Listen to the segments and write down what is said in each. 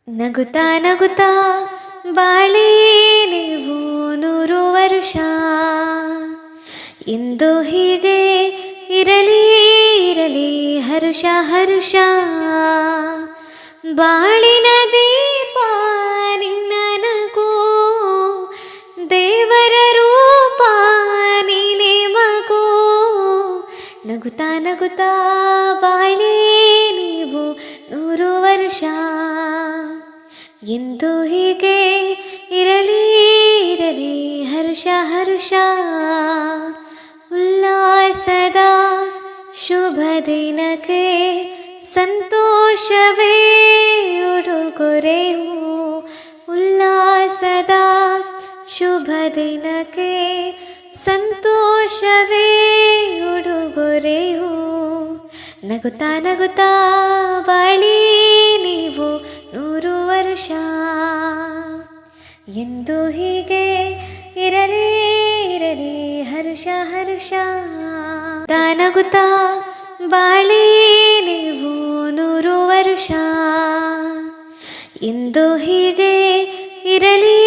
ನಗುತ್ತಾ ನಗುತ್ತಾ ಬಾಳಿ ನೀವು 100 ವರುಷ. ಇಂದು ಹೀಗೆ ಇರಲಿ ಇರಲಿ ಹರುಷ ಹರುಷ. ಬಾಳಿನ ದೀಪ ನಿನ್ನ ನಗು, ದೇವರ ರೂಪ ನೀನೆ ಮಗು. ನಗುತ್ತಾ ನಗುತ್ತಾ ಬಾಳಿ ನೀವು 100 ವರುಷ. ಎಂದು ಹೀಗೆ ಇರಲಿ ಇರಲಿ ಹರುಷ ಹರುಷ. ಉಲ್ಲಾಸದ ಶುಭ ದಿನಕ್ಕೆ ಸಂತೋಷವೇ ಉಡುಗೊರೆಯು. ಉಲ್ಲಾಸದ ಶುಭ ದಿನಕ್ಕೆ ಸಂತೋಷವೇ ಉಡುಗೊರೆಯು. ನಗುತ್ತಾ ನಗುತ್ತಾ ಬಾಳಿ ನೀವು 100 ವರುಷ. ಎಂದು ಹೀಗೆ ಇರಲಿ ಇರಲಿ ಹರುಷ ಹರುಷ. ನಗುತ್ತಾ ಬಾಳಿ ನೀವು 100 ವರುಷ. ಎಂದು ಹೀಗೆ ಇರಲಿ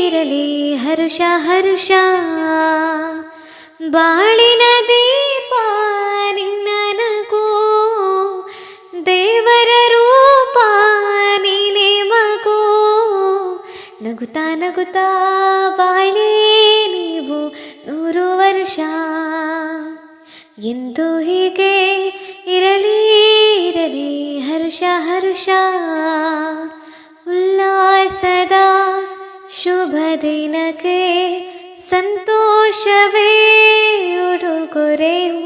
ಇರಲಿ ಹರುಷ ಹರುಷ. ಬಾಳಿನ ದೀಪ ನಿನ್ನ ನಗು, ದೇವರ ರೂಪ ನೀನೆ ಮಗು. ನಗುತ್ತಾ ನಗುತ್ತಾ ಬಾಳಿ ನೀವು 100 ವರುಷ. ಎಂದು ಹೀಗೆ ಇರಲಿ ಇರಲಿ ಹರುಷ ಹರುಷ. ಉಲ್ಲಾಸದ ಶುಭ ದಿನಕ್ಕೆ ಸಂತೋಷವೇ ಉಡುಗೊರೆಯು.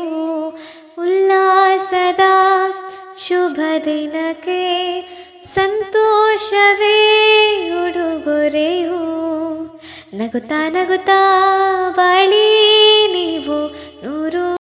ಉಲ್ಲಾಸದ ಶುಭ ದಿನಕ್ಕೆ ಸಂತೋಷವೇ ಉಡುಗೊರೆಯು. ನಗುತ್ತಾ ನಗುತ್ತಾ